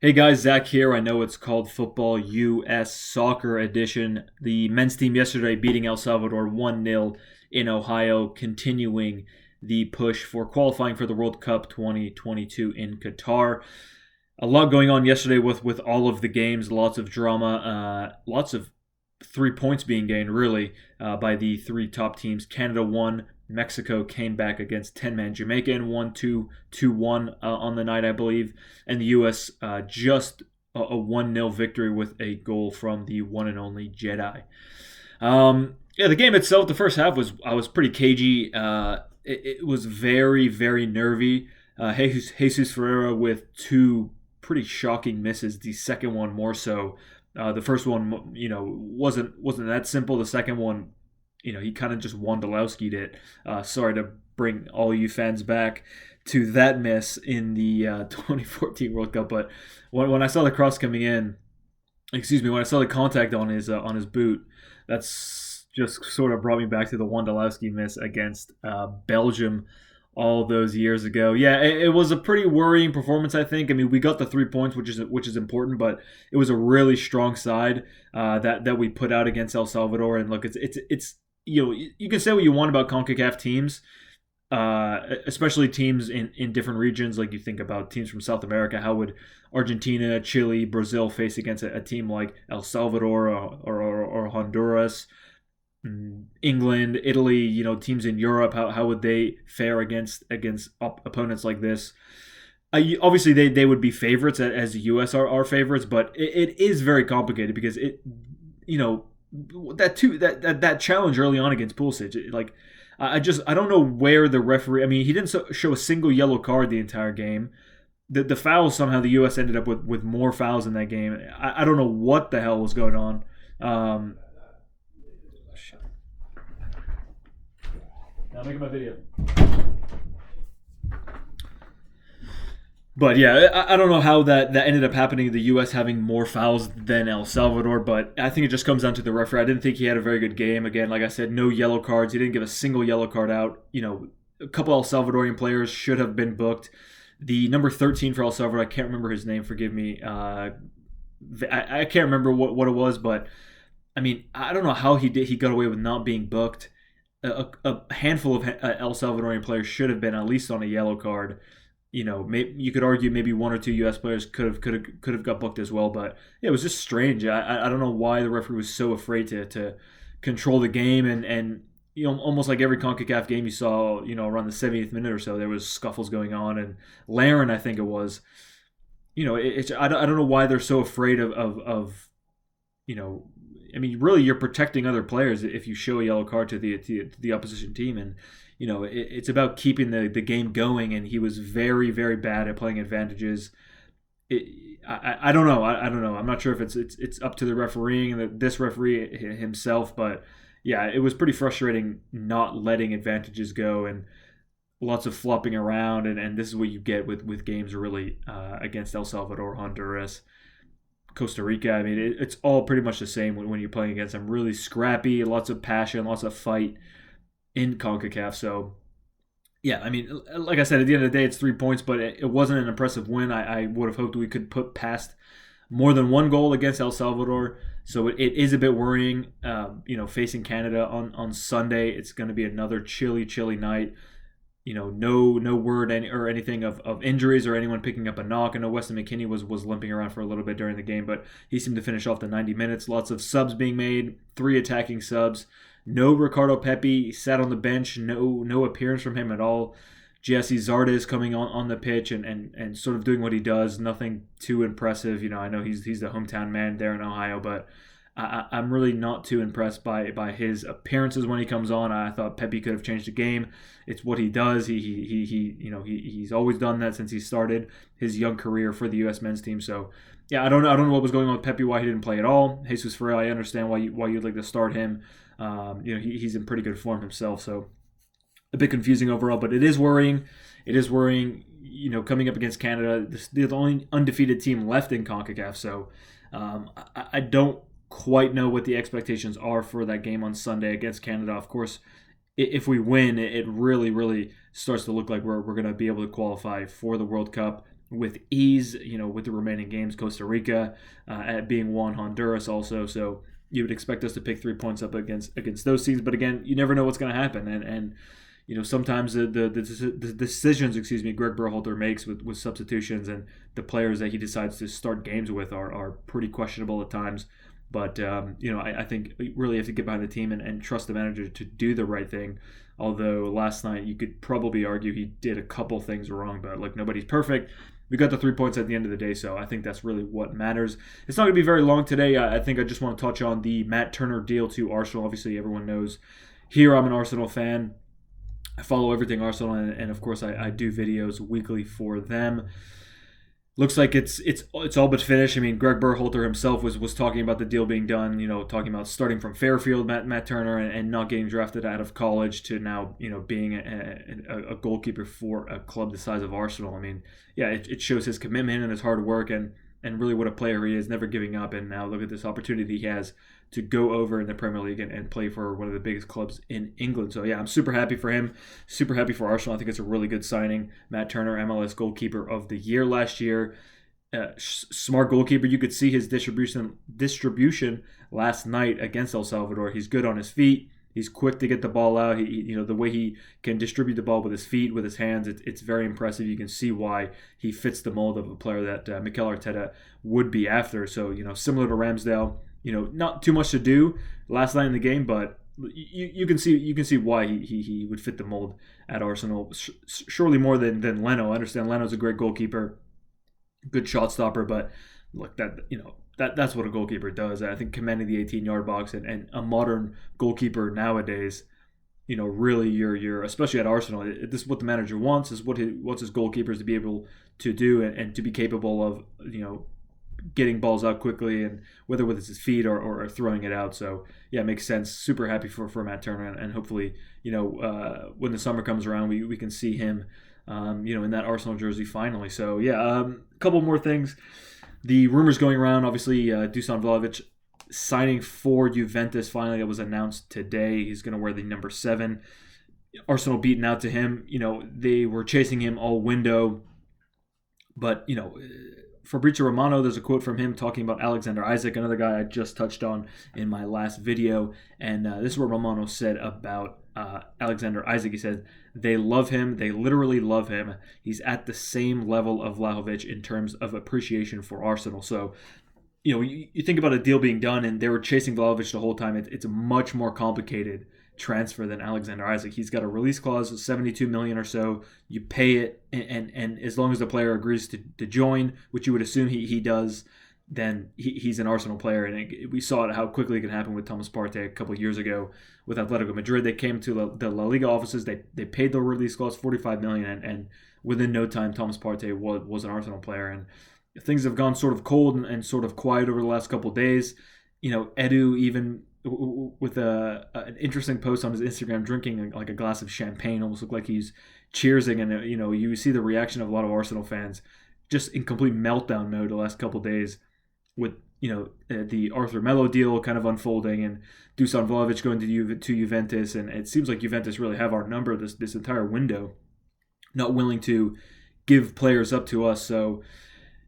Hey guys, Zach here. I know it's called Football US Soccer Edition. The men's team yesterday beating El Salvador 1-0 in Ohio, continuing the push for qualifying for the World Cup 2022 in Qatar. A lot going on yesterday with all of the games, lots of drama, lots of 3 points being gained, really, by the three top teams. Canada won. Mexico came back against 10-man Jamaica and won 2-1 on the night, I believe. And the U.S. Just a 1-0 victory with a goal from the one and only Jedi. Yeah, the game itself, the first half was pretty cagey. It was very, very nervy. Jesus Ferreira with two pretty shocking misses. The second one more so. The first one, wasn't that simple. The second one, he kind of just Wondolowski'd it. Sorry to bring all you fans back to that miss in the 2014 World Cup, but when I saw the cross coming in, when I saw the contact on his boot, that's just sort of brought me back to the Wondolowski miss against Belgium all those years ago. Yeah, it was a pretty worrying performance, I think. I mean, we got the 3 points, which is important, but it was a really strong side that we put out against El Salvador. And look, it's you can say what you want about CONCACAF teams, especially teams in different regions. Like you think about teams from South America, how would Argentina, Chile, Brazil face against a team like El Salvador or Honduras? England, Italy, teams in Europe, how would they fare against opponents like this? Obviously, they would be favorites as the U.S. are favorites, but it is very complicated because that challenge early on against Pulisic, I don't know where the referee. I mean, he didn't show a single yellow card the entire game. The fouls, somehow the U.S. ended up with more fouls in that game. I don't know what the hell was going on. Now making my video. But yeah, I don't know how that ended up happening. The U.S. having more fouls than El Salvador, but I think it just comes down to the referee. I didn't think he had a very good game. Again, like I said, no yellow cards. He didn't give a single yellow card out. A couple El Salvadorian players should have been booked. The number 13 for El Salvador, I can't remember his name. Forgive me. I can't remember what it was, but I mean, I don't know how he got away with not being booked. A handful of El Salvadorian players should have been at least on a yellow card. Maybe you could argue maybe one or two U.S. players could have got booked as well, but yeah, it was just strange. I don't know why the referee was so afraid to control the game, and almost like every CONCACAF game you saw, around the 70th minute or so, there was scuffles going on, and Laren, I think it was, I don't know why they're so afraid of I mean, really, you're protecting other players if you show a yellow card to the opposition team, and it's about keeping the game going. And he was very, very bad at playing advantages. I don't know. I don't know. I'm not sure if it's up to the refereeing and this referee himself, but yeah, it was pretty frustrating not letting advantages go and lots of flopping around. And this is what you get with games really against El Salvador, Honduras, Costa Rica. I mean, it's all pretty much the same when you're playing against them. Really scrappy, lots of passion, lots of fight in CONCACAF. So, yeah, I mean, like I said, at the end of the day, it's 3 points, but it wasn't an impressive win. I would have hoped we could put past more than one goal against El Salvador. So it is a bit worrying, facing Canada on Sunday. It's going to be another chilly night. No word or anything of injuries or anyone picking up a knock. I know Weston McKennie was limping around for a little bit during the game, but he seemed to finish off the 90 minutes. Lots of subs being made, 3 attacking subs. No Ricardo Pepi, sat on the bench. No appearance from him at all. Jesse Zardes coming on the pitch and sort of doing what he does. Nothing too impressive. I know he's the hometown man there in Ohio, but I'm really not too impressed by his appearances when he comes on. I thought Pepe could have changed the game. It's what he does. He's always done that since he started his young career for the U.S. men's team. So yeah, I don't know what was going on with Pepe, why he didn't play at all. Jesus Ferreira, I understand why you'd like to start him. He's in pretty good form himself. So a bit confusing overall, but it is worrying. It is worrying. Coming up against Canada, they're the only undefeated team left in CONCACAF. So I don't quite know what the expectations are for that game on Sunday against Canada. Of course, if we win, it really, really starts to look like we're going to be able to qualify for the World Cup. with ease, with the remaining games. Costa Rica at being one, Honduras also. So you would expect us to pick 3 points up against those teams. But again, you never know what's going to happen. And sometimes the decisions, Greg Berhalter makes with substitutions and the players that he decides to start games with are pretty questionable at times. But, I think you really have to get behind the team and trust the manager to do the right thing. Although last night you could probably argue he did a couple things wrong, but like nobody's perfect. We got the 3 points at the end of the day, so I think that's really what matters. It's not going to be very long today. I think I just want to touch on the Matt Turner deal to Arsenal. Obviously, everyone knows here I'm an Arsenal fan. I follow everything Arsenal, and of course I do videos weekly for them. Looks like it's all but finished. I mean, Greg Berhalter himself was talking about the deal being done, talking about starting from Fairfield, Matt Turner, and not getting drafted out of college to now, being a goalkeeper for a club the size of Arsenal. I mean, yeah, it shows his commitment and his hard work and really what a player he is, never giving up. And now look at this opportunity he has to go over in the Premier League and play for one of the biggest clubs in England. So, yeah, I'm super happy for him, super happy for Arsenal. I think it's a really good signing. Matt Turner, MLS goalkeeper of the year last year. Smart goalkeeper. You could see his distribution last night against El Salvador. He's good on his feet. He's quick to get the ball out. The way he can distribute the ball with his feet, with his hands, it's very impressive. You can see why he fits the mold of a player that Mikel Arteta would be after. So, similar to Ramsdale, not too much to do last night in the game, but you can see why he would fit the mold at Arsenal. Surely more than Leno. I understand Leno's a great goalkeeper, good shot stopper, but look, that's what a goalkeeper does. I think commanding the 18-yard box and a modern goalkeeper nowadays, really you're especially at Arsenal, this is what the manager wants, is what he wants his goalkeepers to be able to do and to be capable of, getting balls out quickly, and whether with his feet or throwing it out. So yeah, it makes sense. Super happy for Matt Turner, and hopefully, when the summer comes around, we can see him, in that Arsenal jersey finally. So yeah, a couple more things. The rumors going around, obviously, Dusan Vlahovic signing for Juventus finally. That was announced today. He's going to wear the number 7. Arsenal beaten out to him. They were chasing him all window, but Fabrizio Romano, there's a quote from him talking about Alexander Isak, another guy I just touched on in my last video. And this is what Romano said about Alexander Isak. He said, they love him. They literally love him. He's at the same level of Vlahovic in terms of appreciation for Arsenal. So, you think about a deal being done and they were chasing Vlahovic the whole time. It's a much more complicated transfer than Alexander Isak. He's got a release clause of $72 million or so. You pay it, and as long as the player agrees to join, which you would assume he does, then he's an Arsenal player. And we saw it, how quickly it can happen with Thomas Partey a couple of years ago with Atletico Madrid. They came to the La Liga offices. They paid the release clause, $45 million, and within no time, Thomas Partey was an Arsenal player. And things have gone sort of cold and sort of quiet over the last couple of days. Edu even with an interesting post on his Instagram, drinking like a glass of champagne, almost looked like he's cheersing, and you see the reaction of a lot of Arsenal fans just in complete meltdown mode the last couple of days with the Arthur Melo deal kind of unfolding and Dusan Vlahovic going to Juventus, and it seems like Juventus really have our number this entire window, not willing to give players up to us. So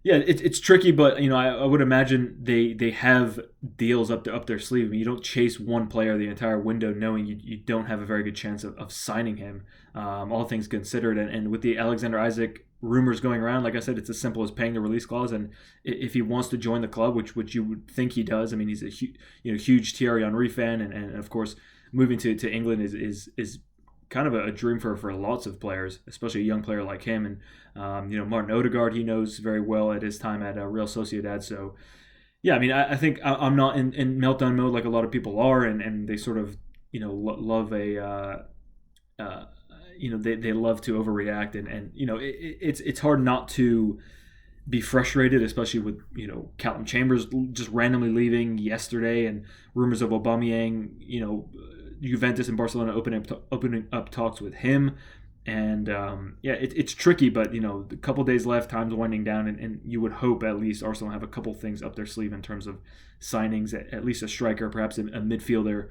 yeah, it's tricky, but I would imagine they have deals up their sleeve. I mean, you don't chase one player the entire window knowing you don't have a very good chance of signing him, all things considered. And with the Alexander Isak rumors going around, like I said, it's as simple as paying the release clause. And if he wants to join the club, which you would think he does, I mean, he's a huge Thierry Henry fan, and of course moving to England is kind of a dream for lots of players, especially a young player like him. And Martin Odegaard, he knows very well at his time at Real Sociedad. So yeah, I mean, I think I'm not in meltdown mode like a lot of people are, and they sort of love a they love to overreact, and it's hard not to be frustrated, especially with Calvin Chambers just randomly leaving yesterday, and rumors of Aubameyang, Juventus and Barcelona opening up talks with him. And it's tricky, but a couple days left, time's winding down, and you would hope at least Arsenal have a couple things up their sleeve in terms of signings, at least a striker, perhaps a midfielder.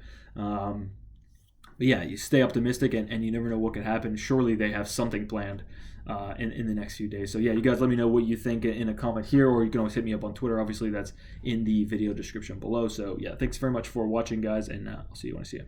But yeah, you stay optimistic, and you never know what could happen. Surely they have something planned in the next few days. So yeah, you guys let me know what you think in a comment here, or you can always hit me up on Twitter. Obviously, that's in the video description below. So yeah, thanks very much for watching, guys, and I'll see you when I see you.